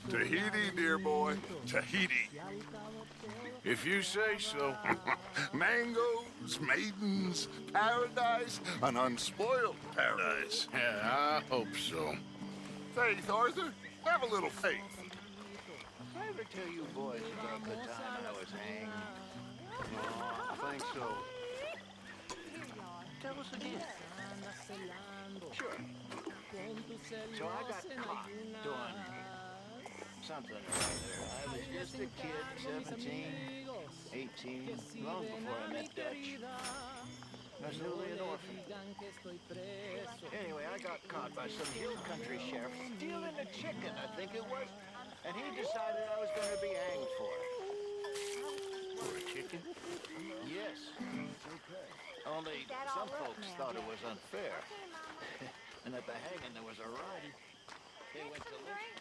Tahiti, dear boy. Tahiti. If you say so. Mangoes, maidens, paradise, an unspoiled paradise. Yeah, I hope so. Faith, Arthur. Have a little faith. Did I ever tell you boys about the time I was hanged? Oh, I think so. Tell us again. Sure. So I got caught doing something or other. I was just a kid, 17, 18, long before I met Dutch. I was newly an orphan. Anyway, I got caught by some hill country sheriff stealing a chicken, I think it was. And he decided I was going to be hanged for it. For a chicken? Yes. Only some folks thought it was unfair. And at the hanging there was a ride. They went to listen.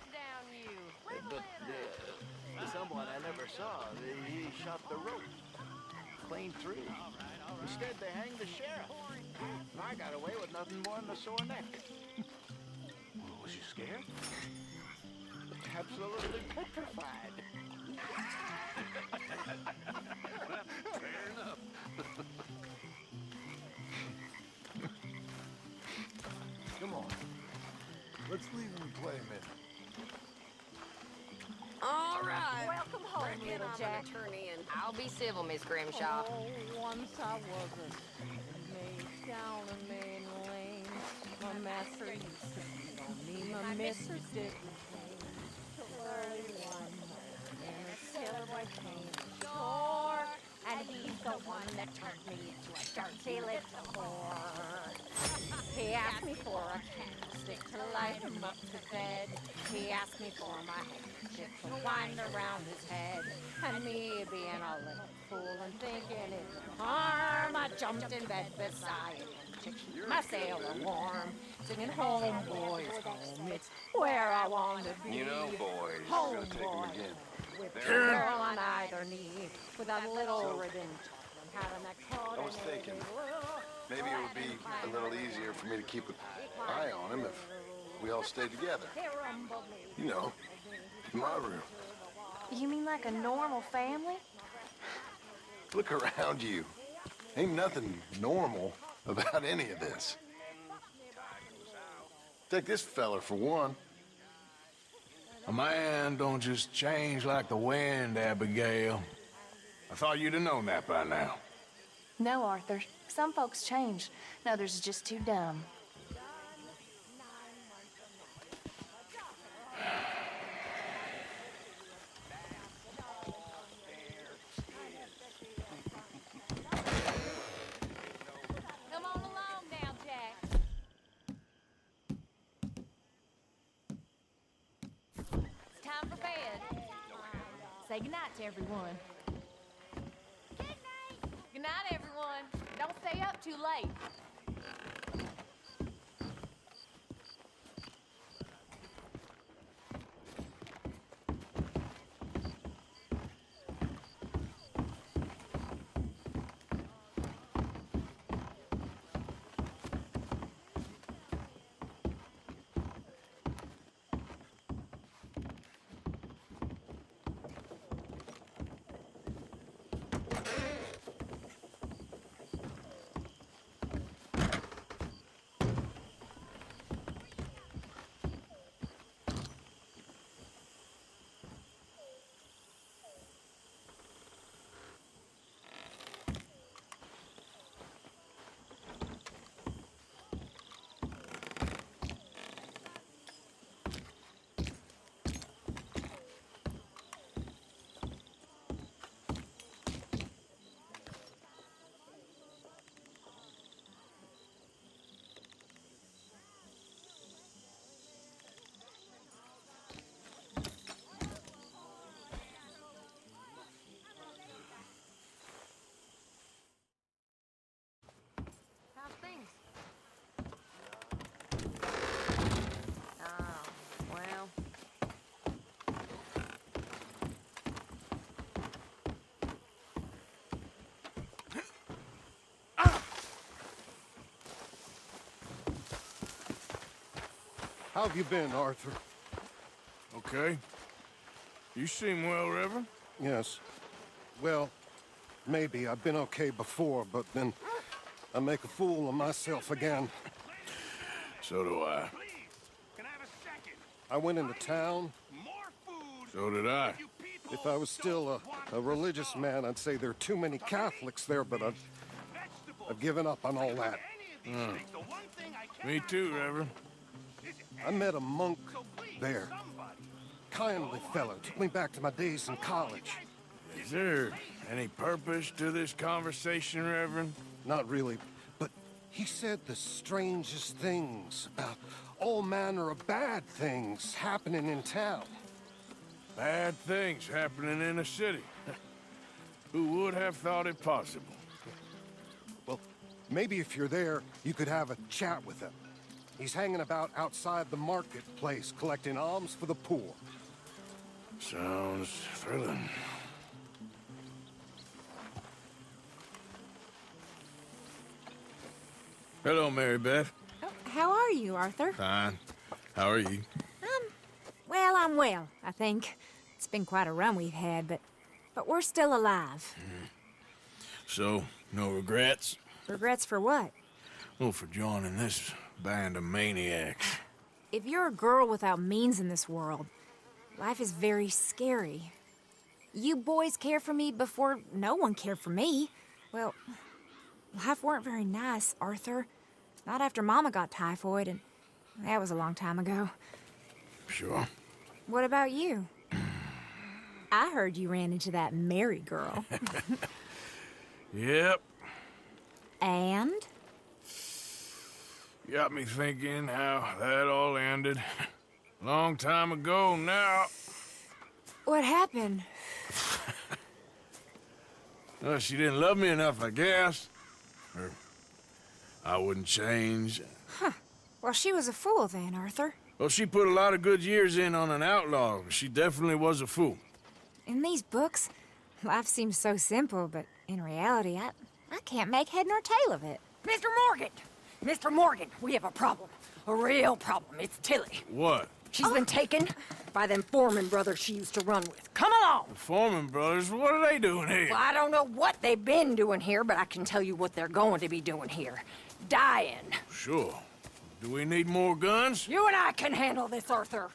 But someone I never saw, he shot the rope clean through. Instead, they hanged the sheriff. And I got away with nothing more than a sore neck. Was you scared? Absolutely petrified. Fair enough. Come on. Let's leave him and play a minute. All right. Welcome home, little Jack. Turn in. I'll be civil, Miss Grimshaw. Oh, once I was a maid down in Main Lane. My master used to beat on me. My mistress did the same. Till early one morning, and a sailor boy came ashore. And he's the one that turned me into a dirty little whore. He asked me for a candlestick to light him up to bed. He asked me for my handkerchief to wind around his head. And me being a little fool and thinking it would harm, I jumped in bed beside him to keep my sailor warm. Singing home, boys, home, it's where I want to be. You know, boys, Home, we're gonna take boy, him again. with a girl on either knee, with a little ribbon tucked and having a coat. I was thinking, maybe it would be a little easier for me to keep an eye on him if we all stayed together. You know, in my room. You mean like a normal family? Look around you. Ain't nothing normal about any of this. Take this fella for one. A man don't just change like the wind, Abigail. I thought you'd have known that by now. No, Arthur. Some folks change, and others are just too dumb. Come on along now, Jack. It's time for bed. Say goodnight to everyone. Good night, everyone. Don't stay up too late. How have you been, Arthur? Okay. You seem well, Reverend. Yes. Well, maybe. I've been okay before, but then I make a fool of myself again. So do I. I went into town. So did I. If I was still a religious man, I'd say there are too many Catholics there, but I've given up on all that. Me too, Reverend. I met a monk there. Kindly fellow. Took me back to my days in college. Is there any purpose to this conversation, Reverend? Not really, but he said the strangest things about all manner of bad things happening in town. Bad things happening in a city. Who would have thought it possible? Well, maybe if you're there, you could have a chat with him. He's hanging about outside the marketplace, collecting alms for the poor. Sounds thrilling. Hello, Mary Beth. Oh, how are you, Arthur? Fine. How are you? Well, I'm well, I think. It's been quite a run we've had, but we're still alive. So, no regrets? Regrets for what? Well, for joining this band of maniacs. If you're a girl without means in this world, life is very scary. You boys cared for me before no one cared for me. Well, life weren't very nice, Arthur. Not after Mama got typhoid, and that was a long time ago. Sure. What about you? I heard you ran into that Mary girl. Yep. And? Got me thinking how that all ended. Long time ago now. What happened? Well, she didn't love me enough, I guess. Or I wouldn't change. Huh. Well, she was a fool then, Arthur. Well, she put a lot of good years in on an outlaw. She definitely was a fool. In these books, life seems so simple, but in reality, I can't make head nor tail of it. Mr. Morgan! Mr. Morgan, we have a problem. A real problem. It's Tilly. What? She's been taken by them Foreman brothers she used to run with. Come along! The Foreman brothers, what are they doing here? Well, I don't know what they've been doing here, but I can tell you what they're going to be doing here. Dying. Sure. Do we need more guns? You and I can handle this, Arthur.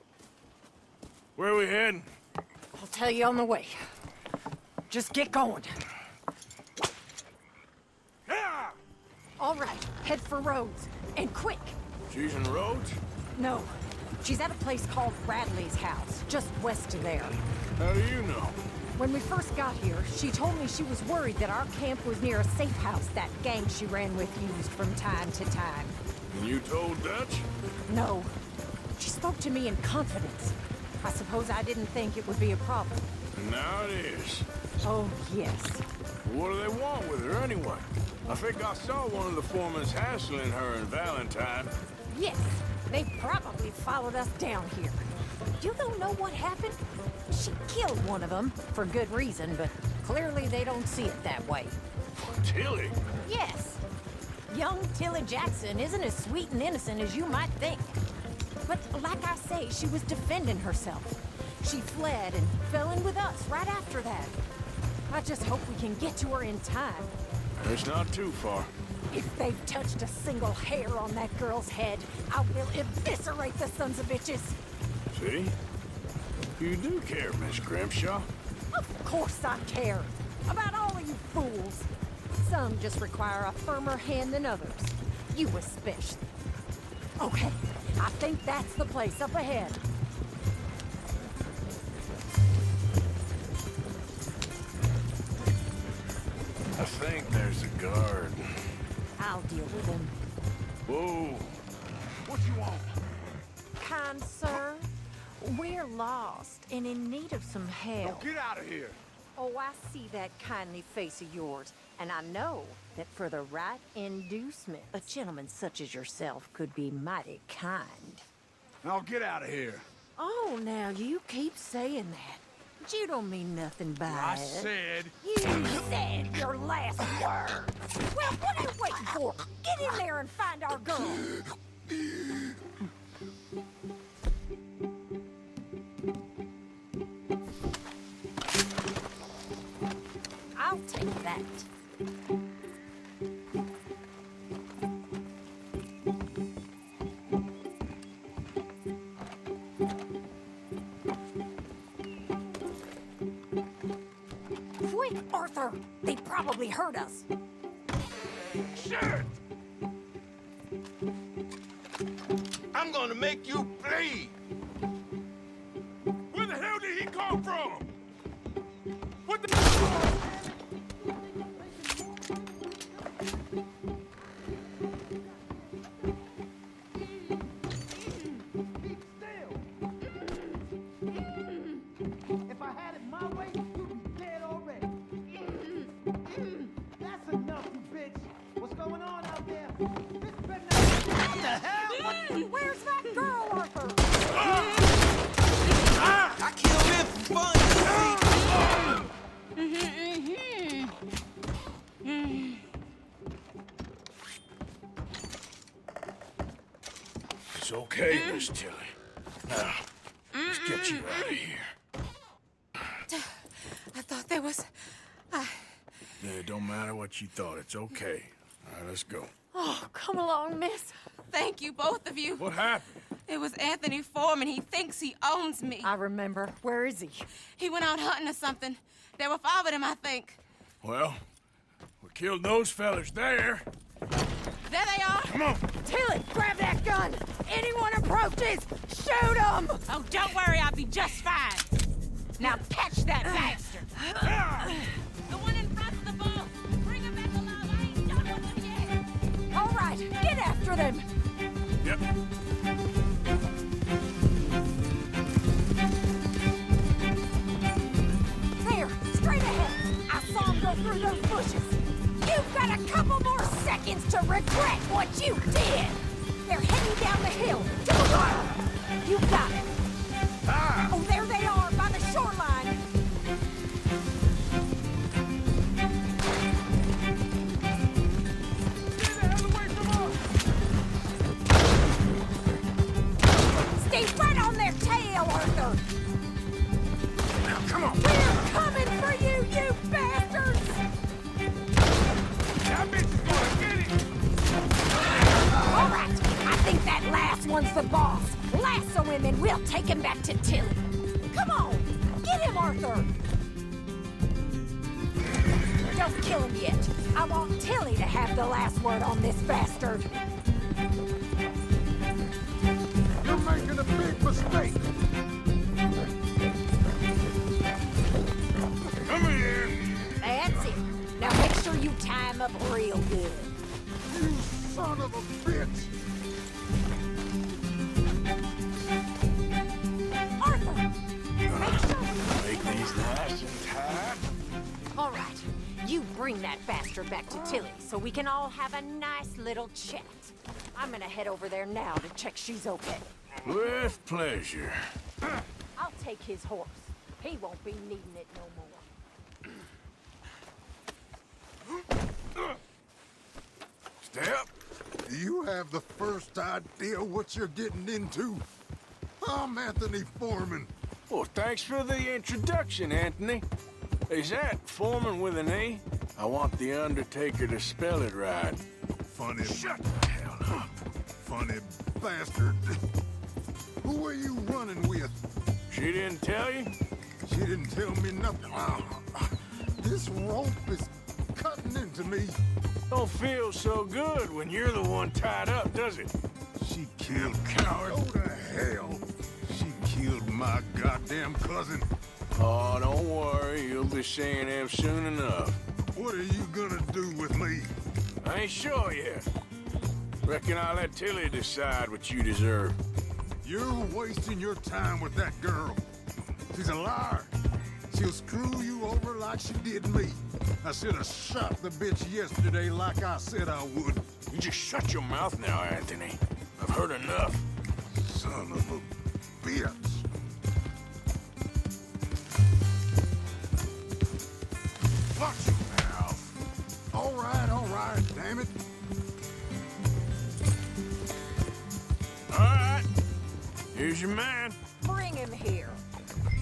Where are we heading? I'll tell you on the way. Just get going. Yeah! All right, head for Rhodes. And quick. She's in Rhodes? No, she's at a place called Radley's house, just west of there. How do you know? When we first got here, she told me she was worried that our camp was near a safe house that gang she ran with used from time to time. And you told Dutch? No. She spoke to me in confidence. I suppose I didn't think it would be a problem. And now it is. Oh, yes. What do they want with her anyway? I think I saw one of the foremans hassling her and Valentine. Yes, they probably followed us down here. You don't know what happened? She killed one of them, for good reason, but clearly they don't see it that way. Tilly? Yes. Young Tilly Jackson isn't as sweet and innocent as you might think. But like I say, she was defending herself. She fled and fell in with us right after that. I just hope we can get to her in time. It's not too far. If they've touched a single hair on that girl's head, I will eviscerate the sons of bitches. See? You do care, Miss Grimshaw. Of course I care. About all of you fools. Some just require a firmer hand than others. You especially. Okay, I think that's the place up ahead. I think there's a guard. I'll deal with him. Whoa. What you want? Kind sir, we're lost and in need of some help. Get out of here. Oh, I see that kindly face of yours, and I know that for the right inducement, a gentleman such as yourself could be mighty kind. Now get out of here. Oh, now you keep saying that. But you don't mean nothing by I it. said... You said your last words. Well, what are you waiting for? Get in there and find our girl. Arthur! They probably heard us. Shit! I'm gonna make you bleed! Where the hell did he come from? What the... If I had it my way, you'd be dead already. That's enough, you bitch. What's going on out there? This better not... What the hell? Where's that girl, Arthur? I killed him for fun, It's okay, Miss Tilly. Now, let's get you out of here. I thought there was... Yeah, it don't matter what you thought. It's okay. All right, let's go. Oh, come along, miss. Thank you, both of you. What happened? It was Anthony Foreman. He thinks he owns me. I remember. Where is he? He went out hunting or something. There were 5 of them, I think. Well, we killed those fellas there. There they are. Come on. Tilly, grab that gun! Anyone approaches, shoot them! Oh, don't worry. I'll be just fine. Now catch that bastard! The one in front's the boss. Bring him back alive. I ain't done with him yet. All right, get after them! Yep. There, straight ahead. I saw him go through those bushes. You've got a couple more seconds to regret what you did. They're heading down the hill to the water. You got it. Oh, there they are by the shoreline. Get the hell away from us! Stay right on their tail, Arthur. Now, come on. We're coming for you, you bastards! That bitch is gonna get it! All right, I think that last one's the boss. Lasso him and we'll take him back to Tilly. Come on, get him, Arthur! Don't kill him yet. I want Tilly to have the last word on this bastard. You're making a big mistake. Come here. That's it. Now make sure you tie him up real good. You son of a bitch! Arthur, make sure... Make these nice and tight. All right, you bring that bastard back to Tilly so we can all have a nice little chat. I'm gonna head over there now to check she's okay. With pleasure. I'll take his horse. He won't be needing it no more. Step. Do you have the first idea what you're getting into? I'm Anthony Foreman. Well, thanks for the introduction, Anthony. Is that Foreman with an E? I want the Undertaker to spell it right. Funny. Shut the hell up. Funny bastard. Who are you running with? She didn't tell you? She didn't tell me nothing. This rope is cutting into me. Don't feel so good when you're the one tied up, does it? She killed Coward. Go to hell. She killed my goddamn cousin. Oh, don't worry. You'll be seeing him soon enough. What are you gonna do with me? I ain't sure yet. Reckon I'll let Tilly decide what you deserve. You're wasting your time with that girl. She's a liar. She'll screw you over like she did me. I should have shot the bitch yesterday like I said I would. You just shut your mouth now, Anthony. I've heard enough. Son of a bitch. Watch your mouth. All right, damn it. All right. Here's your man. Bring him here.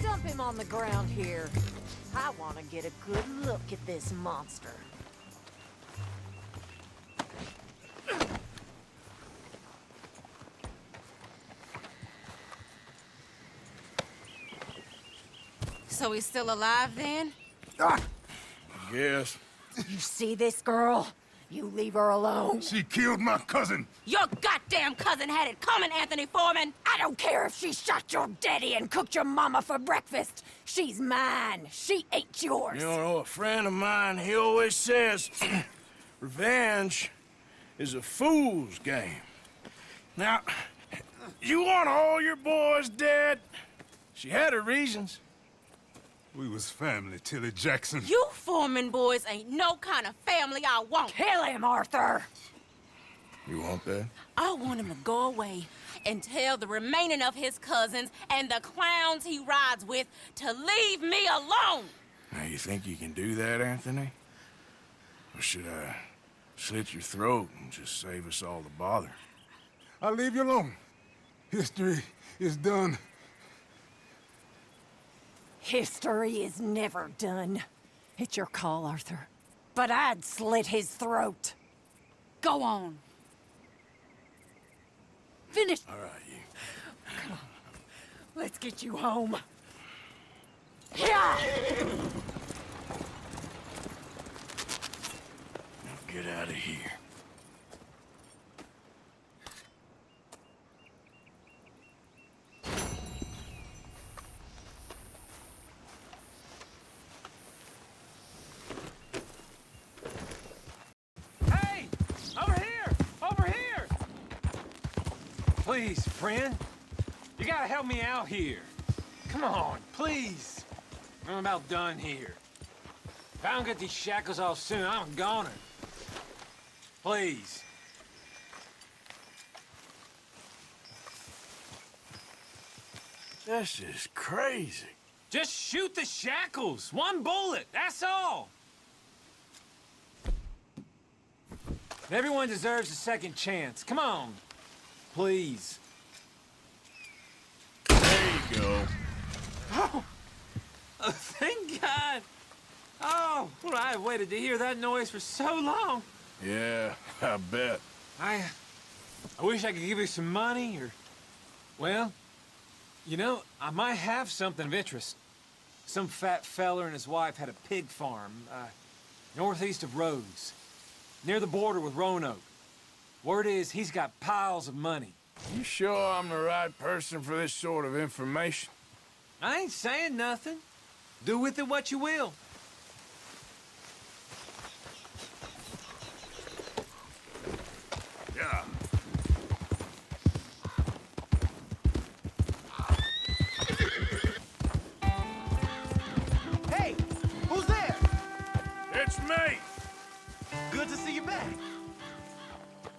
Dump him on the ground here. I want to get a good look at this monster. So he's still alive then? I guess. You see this girl? You leave her alone. She killed my cousin. Your goddamn cousin had it coming, Anthony Foreman. I don't care if she shot your daddy and cooked your mama for breakfast. She's mine. She ain't yours. You know, a friend of mine, he always says, revenge is a fool's game. Now, you want all your boys dead? She had her reasons. We was family, Tilly Jackson. You Foreman boys ain't no kind of family I want. Kill him, Arthur. You want that? I want him to go away and tell the remaining of his cousins and the clowns he rides with to leave me alone. Now, you think you can do that, Anthony? Or should I slit your throat and just save us all the bother? I'll leave you alone. History is done. History is never done. It's your call, Arthur. But I'd slit his throat. Go on. Finish. All right, you. Come on. Let's get you home. Yeah! Now get out of here. Please, friend. You gotta help me out here. Come on, please. I'm about done here. If I don't get these shackles off soon, I'm a goner. Please. This is crazy. Just shoot the shackles. One bullet, that's all. Everyone deserves a second chance. Come on. Please. There you go. Oh, thank God. Oh, well, I have waited to hear that noise for so long. Yeah, I bet. I wish I could give you some money, or... Well, you know, I might have something of interest. Some fat feller and his wife had a pig farm, northeast of Rhodes, near the border with Roanoke. Word is, he's got piles of money. You sure I'm the right person for this sort of information? I ain't saying nothing. Do with it what you will. Yeah. Hey, who's there? It's me! Good to see you back.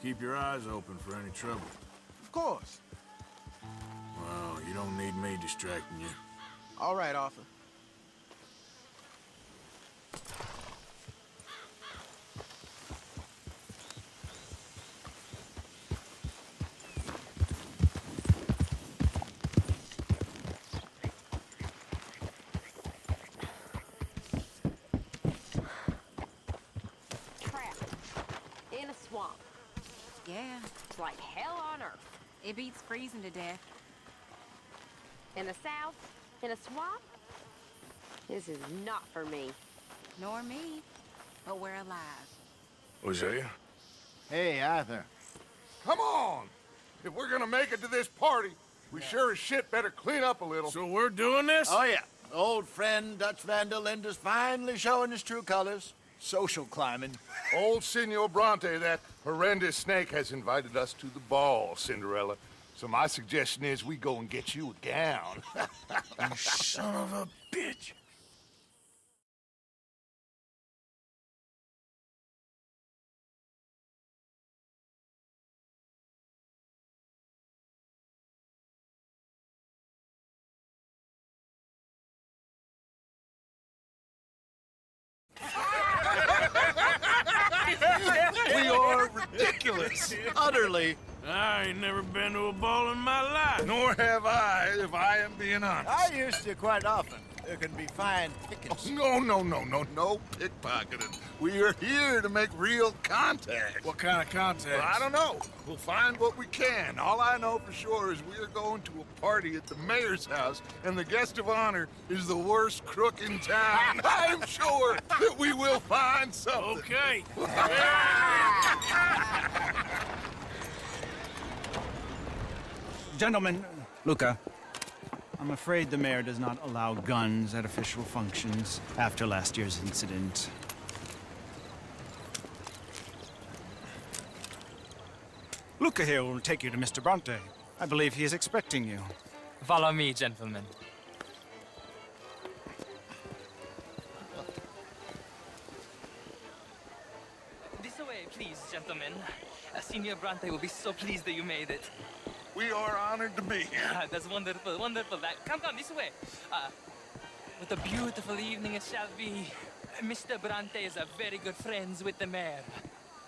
Keep your eyes open for any trouble. Of course. Well, you don't need me distracting you. All right, Arthur. Trapped. In a swamp. Yeah, It's like hell on earth. it beats freezing to death. In the south, in a swamp? This is not for me. Nor me, but we're alive. Hosea? Hey, Arthur. Come on! If we're gonna make it to this party, we sure as shit better clean up a little. So we're doing this? Oh, yeah. Old friend Dutch Van der Linde's finally showing his true colors. Social climbing. Old Senor Bronte, that horrendous snake, has invited us to the ball, Cinderella. So my suggestion is we go and get you a gown. You son of a bitch. We are ridiculous. Utterly. I ain't never been to a ball in my life. Nor have I, if I am being honest. I used to quite often. there can be fine pickings. Oh, no pickpocketing. We are here to make real contact. What kind of contact? Well, I don't know. We'll find what we can. All I know for sure is we are going to a party at the mayor's house, and the guest of honor is the worst crook in town. I'm sure that we will find something. Okay. Gentlemen, Luca, I'm afraid the mayor does not allow guns at official functions after last year's incident. Luca here will take you to Mr. Bronte. I believe he is expecting you. Follow me, gentlemen. This way, please, gentlemen. Senior Bronte will be so pleased that you made it. We are honored to be here. That's wonderful, wonderful. Come, this way. What a beautiful evening it shall be. Mr. Bronte is a very good friends with the mayor.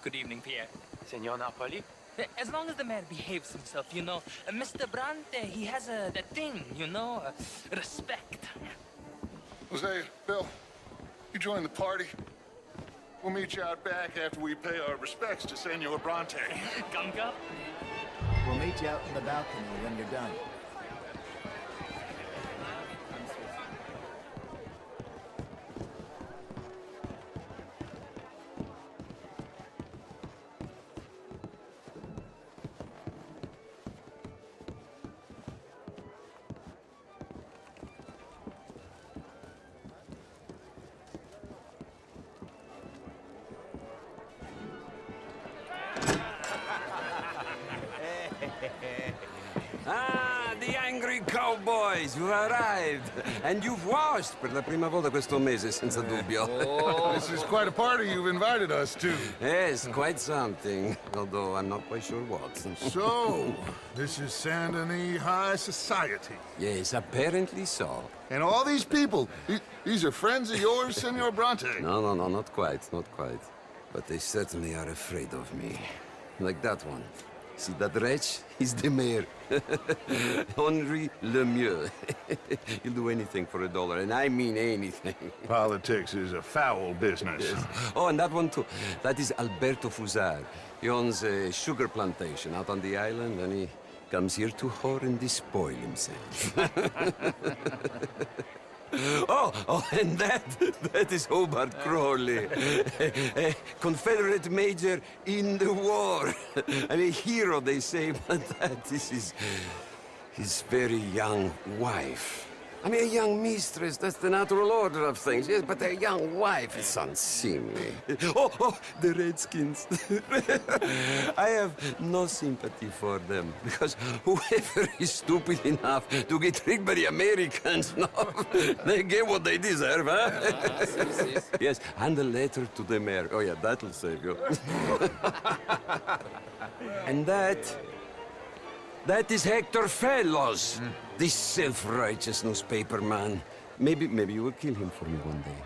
Good evening, Pierre. Senor Napoli? As long as the mayor behaves himself, you know. Mr. Bronte, he has that thing, you know, respect. Jose, Bill, you join the party. We'll meet you out back after we pay our respects to Senor Bronte. Gunga? We'll meet you out in the balcony when you're done. Ah, the angry cowboys, you've arrived. And you've washed per la prima volta questo mese, senza dubbio. Oh, this is quite a party you've invited us to. Yes, quite something. Although I'm not quite sure what. So, this is Saint Denis High Society. Yes, apparently so. And all these people, these are friends of yours, Senor Bronte? No, not quite, not quite. But they certainly are afraid of me. Like that one. See that wretch? He's the mayor. Henri Lemieux. He'll do anything for $1, and I mean anything. Politics is a foul business. Yes. Oh, and that one too. That is Alberto Fusar. He owns a sugar plantation out on the island, and he comes here to whore and despoil himself. Oh, and that is Hobart Crawley, a Confederate major in the war. And a hero, they say, but that is his very young wife. I mean, a young mistress, that's the natural order of things, yes, but a young wife is unseemly. Oh, the Redskins. I have no sympathy for them, because whoever is stupid enough to get tricked by the Americans, no, they get what they deserve, huh? Yes, and a letter to the mayor. Oh, yeah, that'll save you. And that is Hector Fellows, this self-righteous newspaper man. Maybe you will kill him for me one day.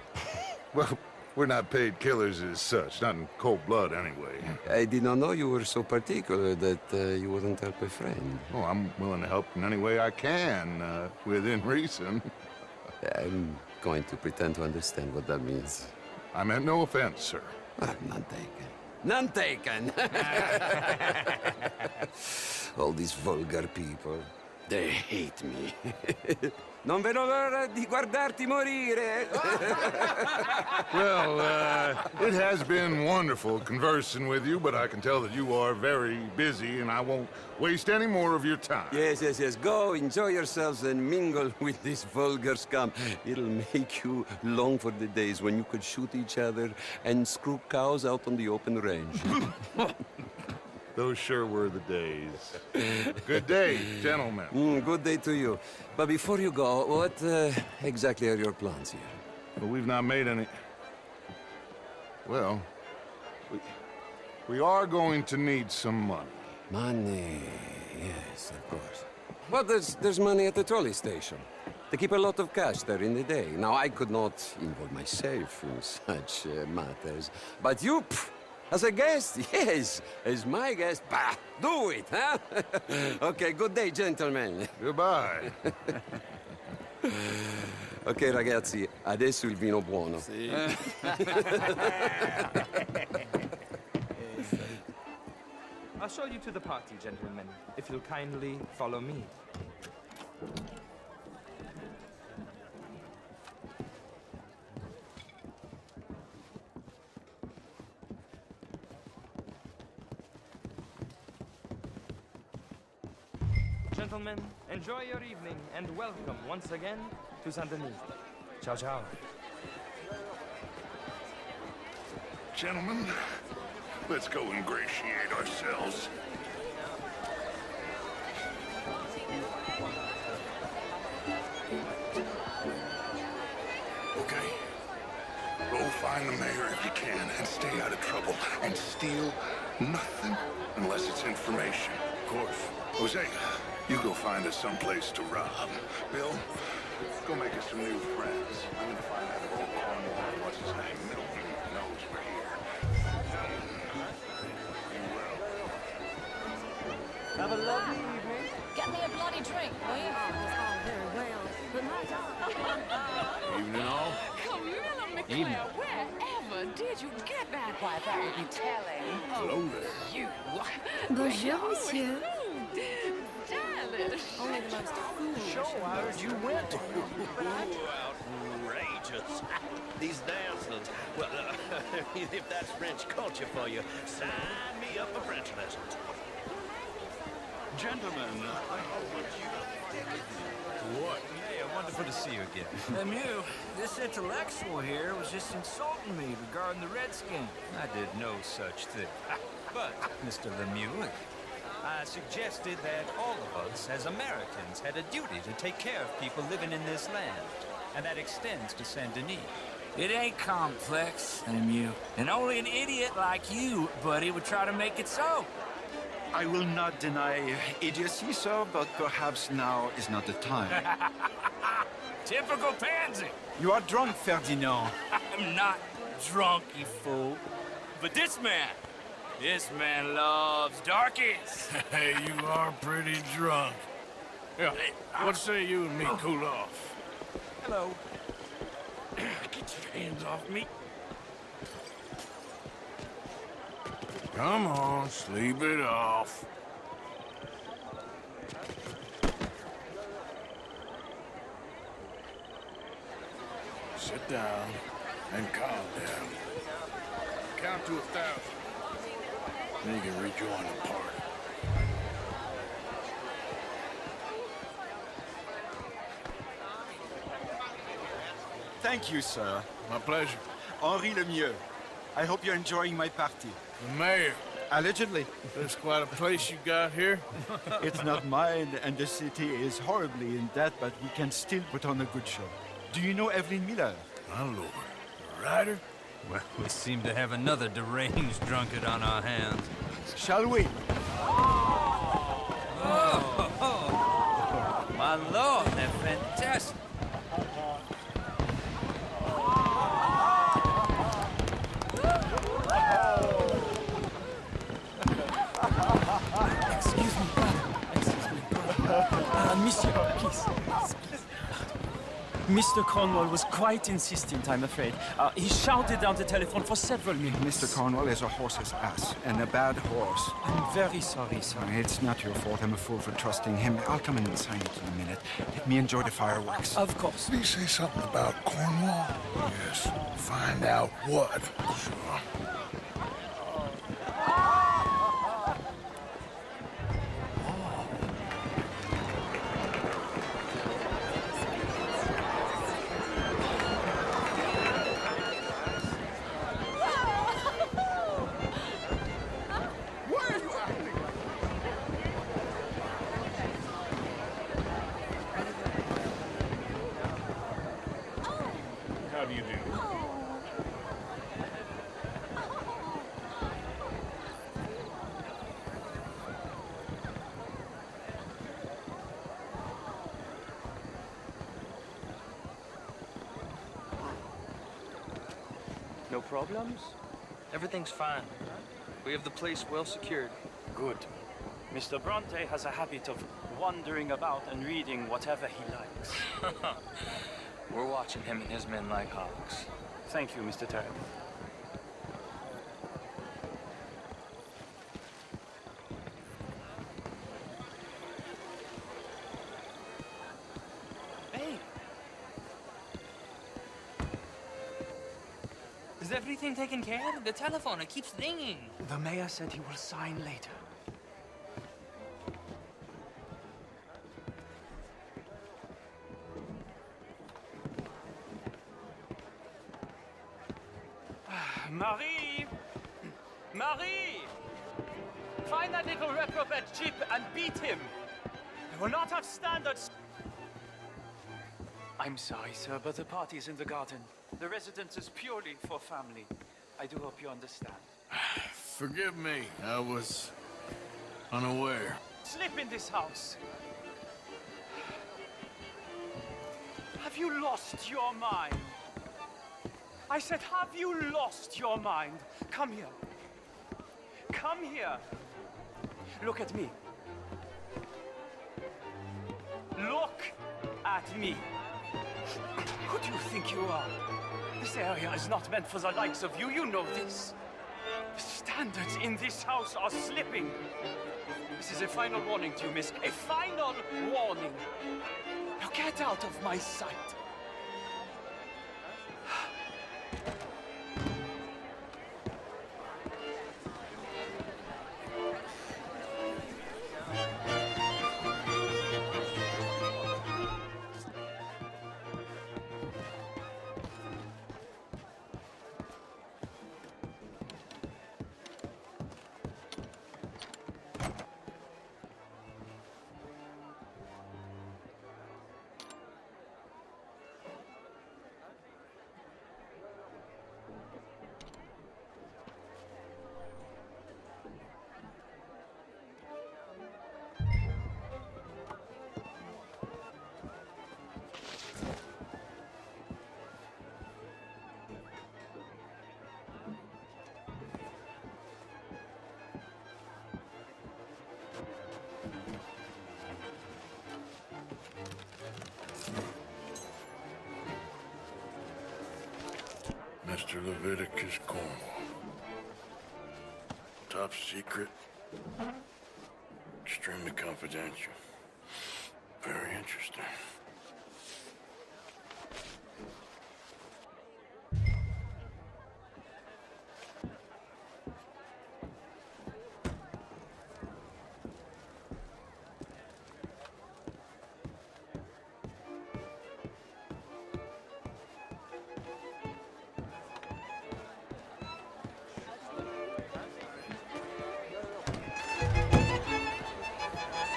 Well, we're not paid killers as such, not in cold blood anyway. I did not know you were so particular that you wouldn't help a friend. Oh, I'm willing to help in any way I can, within reason. I'm going to pretend to understand what that means. I meant no offense, sir. None taken. None taken! All these vulgar people, they hate me. Non vedo l'ora di guardarti morire. Well, it has been wonderful conversing with you, but I can tell that you are very busy, and I won't waste any more of your time. Yes. Go, enjoy yourselves, and mingle with this vulgar scum. It'll make you long for the days when you could shoot each other and screw cows out on the open range. Those sure were the days. Good day, gentlemen. Good day to you. But before you go, what exactly are your plans here? Well, we've not made any... Well, we are going to need some money. Money, yes, of course. Well, there's money at the trolley station. They keep a lot of cash there in the day. Now, I could not involve myself in such matters. But you... As a guest? Yes. As my guest? Bah! Do it, huh? Okay, good day, gentlemen. Goodbye. Ok, ragazzi, adesso il vino buono. Sì. I'll show you to the party, gentlemen, if you'll kindly follow me. Gentlemen, enjoy your evening and welcome once again to Saint Denis. Ciao, ciao. Gentlemen, let's go ingratiate ourselves. Okay. Go find the mayor if you can and stay out of trouble. And steal nothing unless it's information. Of course. Jose, you go find us someplace to rob. Bill, go make us some new friends. I'm gonna find out if old Cornwall, what's his name, Milton, knows we're here. Have a lovely evening. Get me a bloody drink, will you? Oh, very well. But my darling. Evening all. Camilla McClare, wherever did you get that? Why, that would be telling. Hello there. You. Bonjour, monsieur. Stylish. Only the most foolish. Show hours you went to. Outrageous. These dancers. Well, if that's French culture for you, sign me up for French lessons. Gentlemen, What? hey, wonderful to see you again. Lemieux, this intellectual here was just insulting me regarding the Redskin. I did no such thing. But, Mr. Lemieux, I suggested that all of us, as Americans, had a duty to take care of people living in this land. And that extends to Saint Denis. It ain't complex, Lemieux. And only an idiot like you, buddy, would try to make it so. I will not deny idiocy, sir, but perhaps now is not the time. Typical pansy. You are drunk, Ferdinand. I'm not drunk, you fool. But this man loves darkies. Hey, you are pretty drunk. Yeah, what say you and me cool off? Hello. Get your hands off me. Come on, sleep it off. Sit down and calm down. Count to 1,000. Then you can rejoin the party. Thank you, sir. My pleasure. Henri Lemieux. I hope you're enjoying my party. The mayor. Allegedly. There's quite a place you got here. It's not mine, and the city is horribly in debt, but we can still put on a good show. Do you know Evelyn Miller? My lord. A writer? Well, we seem to have another deranged drunkard on our hands. Shall we? Oh, my lord, they're fantastic. Excuse me, brother. Monsieur, please. Mr. Cornwall was quite insistent, I'm afraid. He shouted down the telephone for several minutes. Mr. Cornwall is a horse's ass, and a bad horse. I'm very sorry, sir. It's not your fault. I'm a fool for trusting him. I'll come in and sign it in a minute. Let me enjoy the fireworks. Of course. Did he say something about Cornwall? Yes. Find out what. Sure. How do you do? No problems? Everything's fine. We have the place well secured. Good. Mr. Bronte has a habit of wandering about and reading whatever he likes. We're watching him and his men like hawks. Thank you, Mr. Turk. Hey! Is everything taken care of? The telephone, it keeps ringing. The mayor said he will sign later. Marie! Marie! Find that little reprobate Chip and beat him! I will not have standards! I'm sorry, sir, but the party is in the garden. The residence is purely for family. I do hope you understand. Forgive me, I was unaware. Sleep in this house! Have you lost your mind? I said, have you lost your mind? Come here. Come here. Look at me. Look at me. Who do you think you are? This area is not meant for the likes of you. You know this. The standards in this house are slipping. This is a final warning to you, miss. A final warning. Now get out of my sight. Mr. Leviticus Cornwall. Top secret. Extremely confidential. Very interesting.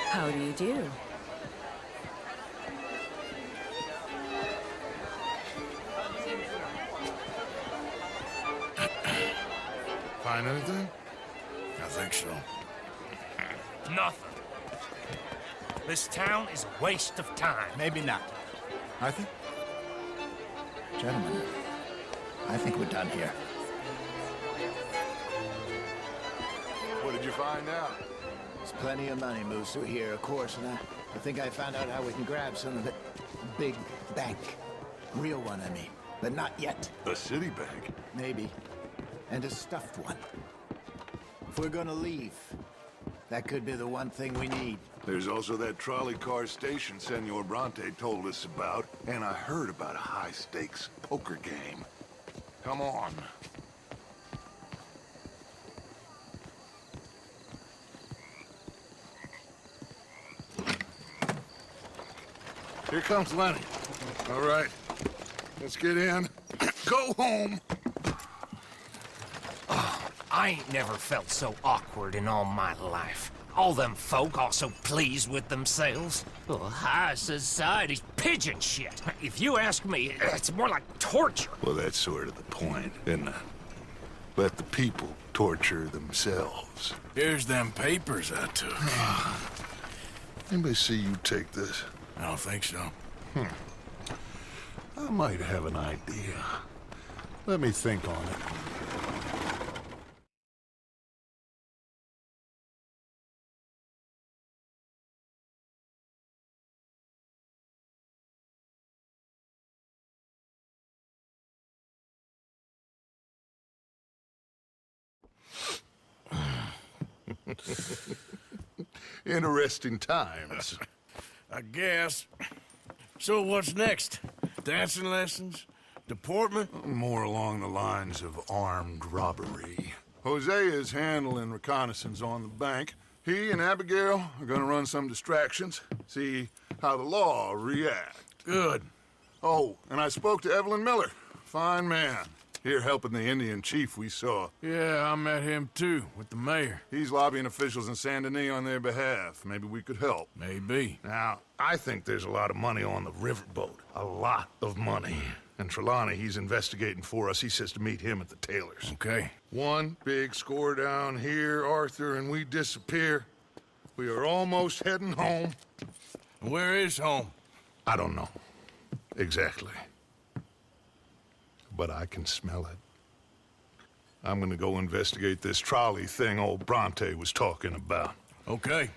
How do you do? Find anything? I think so. Nothing. This town is a waste of time. Maybe not. Arthur? Gentlemen, I think we're done here. What did you find out? There's plenty of money moves through here, of course, and I think I found out how we can grab some of it. Big bank. Real one, I mean. But not yet. A city bank? Maybe. And a stuffed one. If we're gonna leave, that could be the one thing we need. There's also that trolley car station Senor Bronte told us about, and I heard about a high-stakes poker game. Come on. Here comes Lenny. All right, let's get in. Go home. I ain't never felt so awkward in all my life. All them folk all so pleased with themselves. Oh, high society's pigeon shit. If you ask me, it's more like torture. Well, that's sort of the point, isn't it? Let the people torture themselves. Here's them papers I took. Anybody see you take this? I don't think so. I might have an idea. Let me think on it. Interesting times. I guess. So what's next? Dancing lessons? Deportment? More along the lines of armed robbery. Hosea is handling reconnaissance on the bank. He and Abigail are gonna run some distractions, see how the law react. Good. Oh, and I spoke to Evelyn Miller. Fine man. Here helping the Indian chief we saw. Yeah, I met him too, with the mayor. He's lobbying officials in Saint Denis on their behalf. Maybe we could help. Maybe. Now, I think there's a lot of money on the riverboat. A lot of money. And Trelawney, he's investigating for us. He says to meet him at the Taylor's. Okay. One big score down here, Arthur, and we disappear. We are almost heading home. Where is home? I don't know. Exactly. But I can smell it. I'm gonna go investigate this trolley thing old Bronte was talking about. Okay.